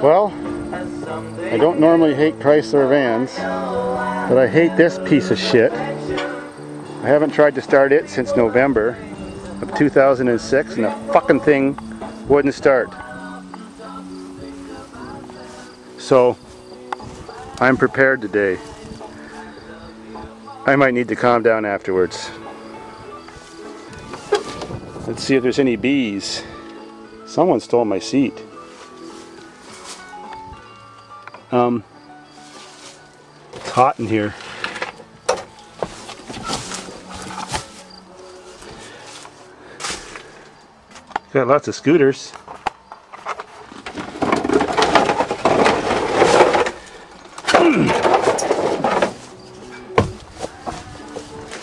Well, I don't normally hate Chrysler vans, but I hate this piece of shit. I haven't tried to start it since November of 2006 and the fucking thing wouldn't start. So, I'm prepared today. I might need to calm down afterwards. Let's see if there's any bees. Someone stole my seat. It's hot in here. Got lots of scooters.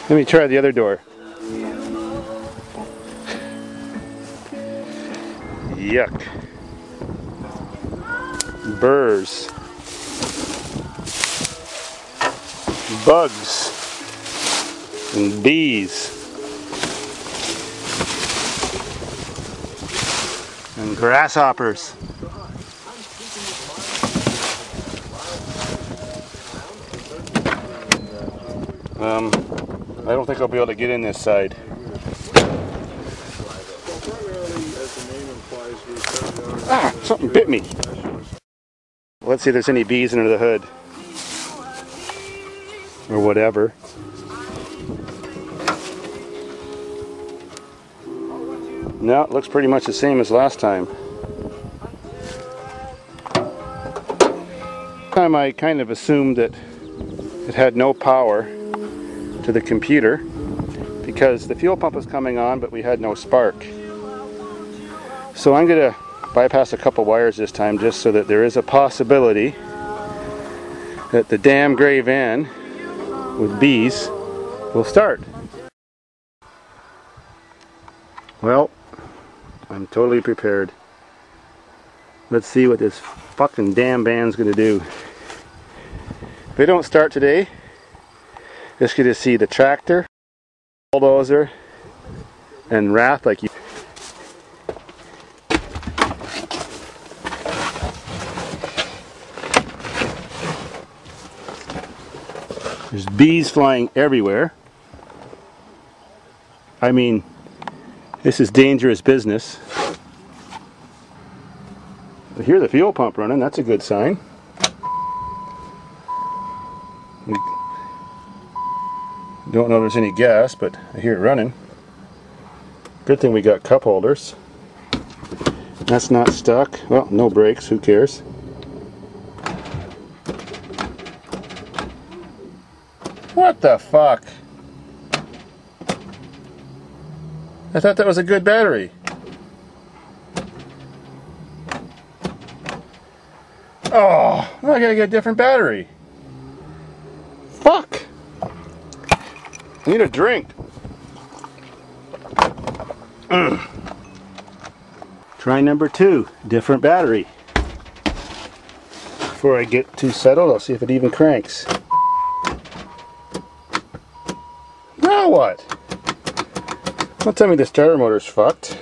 Let me try the other door. Yuck. Burrs. Bugs. And bees. And grasshoppers. I don't think I'll be able to get in this side. Ah, something bit me. Let's see if there's any bees under the hood. Or whatever. No, it looks pretty much the same as last time. This time I kind of assumed that it had no power to the computer because the fuel pump was coming on but we had no spark. So I'm going to bypass a couple wires this time just so that there is a possibility that the damn gray van with bees will start. Well, I'm totally prepared. Let's see what this fucking damn van's gonna do. If they don't start today, just get to see the tractor, bulldozer, and wrath like you. There's bees flying everywhere. I mean, this is dangerous business. I hear the fuel pump running, that's a good sign. Don't know there's any gas, but I hear it running. Good thing we got cup holders. That's not stuck. Well, no brakes, who cares? What the fuck? I thought that was a good battery. Oh, now I gotta get a different battery. Fuck! I need a drink. Try number 2, different battery. Before I get too settled, I'll see if it even cranks. Now what? Don't tell me the starter motor's fucked.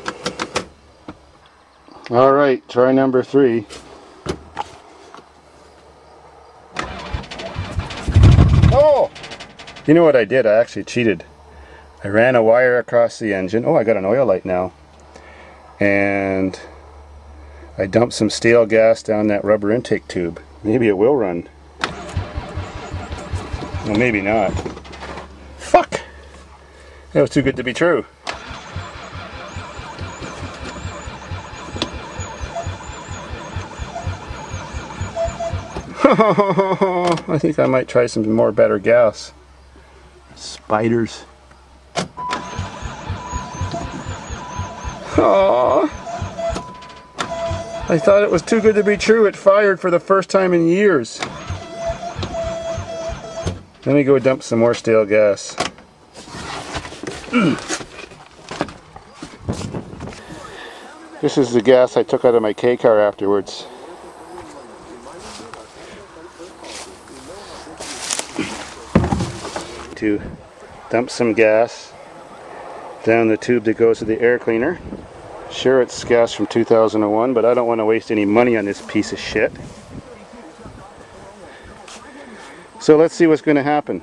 Alright, try number 3. Oh! You know what I did? I actually cheated. I ran a wire across the engine. Oh, I got an oil light now. And I dumped some stale gas down that rubber intake tube. Maybe it will run. Well, maybe not. Fuck! That was too good to be true. I think I might try some more better gas. Spiders. Aww. I thought it was too good to be true. It fired for the first time in years. Let me go dump some more stale gas. This is the gas I took out of my K car afterwards. To dump some gas down the tube that goes to the air cleaner. Sure, it's gas from 2001, but I don't want to waste any money on this piece of shit. So let's see what's going to happen.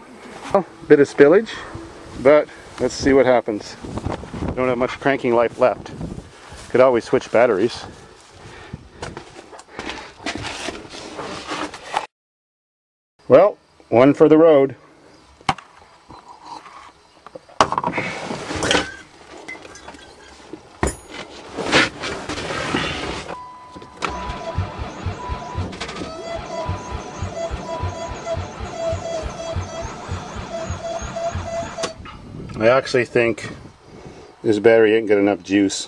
Well, bit of spillage, but let's see what happens. I don't have much cranking life left. Could always switch batteries. Well, one for the road. I actually think this battery ain't got enough juice.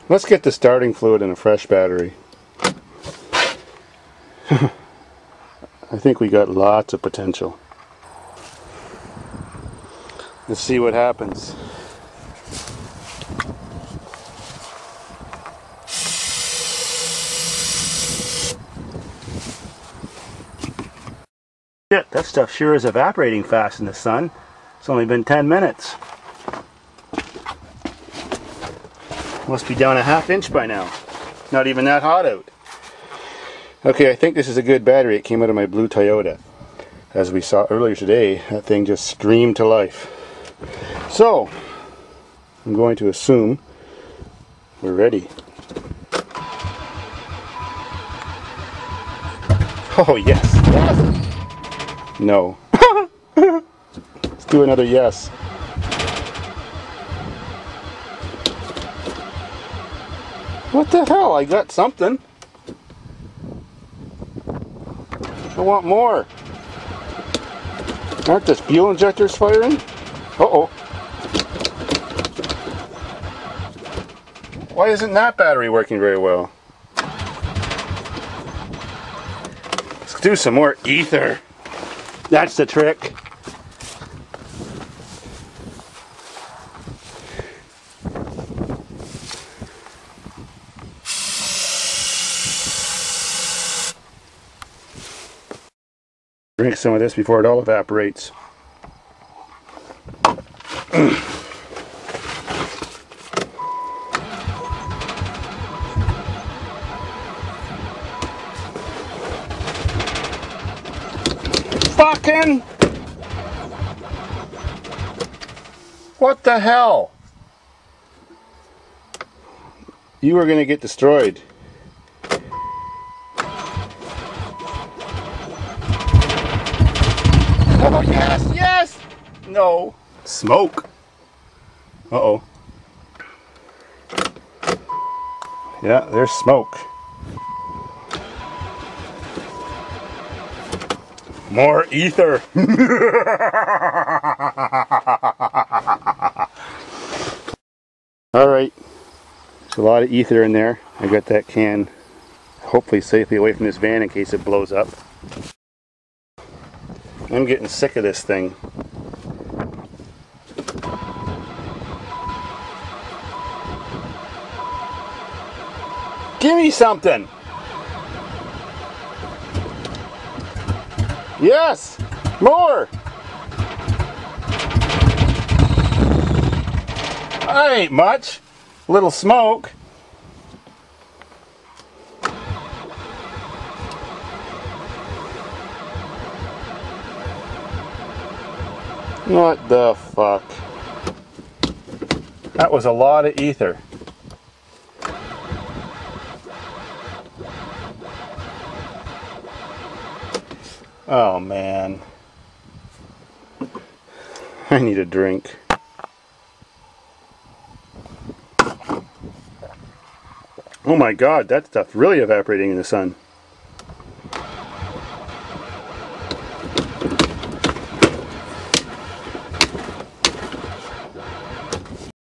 Let's get the starting fluid in a fresh battery. I think we got lots of potential. Let's see what happens. Shit, that stuff sure is evaporating fast in the sun. It's only been 10 minutes. Must be down a ½ inch by now. Not even that hot out. Okay, I think this is a good battery. It came out of my blue Toyota. As we saw earlier today, that thing just screamed to life. So, I'm going to assume we're ready. Oh, yes. Yes. No. Let's do another yes. What the hell? I got something. I want more. Aren't the fuel injectors firing? Uh-oh. Why isn't that battery working very well? Let's do some more ether. That's the trick. Drink some of this before it all evaporates. Fucking! What the hell? You are gonna get destroyed. Oh, yes, yes! No. Smoke. Uh-oh. Yeah, there's smoke. More ether. Alright. There's a lot of ether in there. I got that can hopefully safely away from this van in case it blows up. I'm getting sick of this thing. Give me something! Yes! More! That ain't much. Little smoke. What the fuck? That was a lot of ether. Oh man. I need a drink. Oh my god, that stuff's really evaporating in the sun.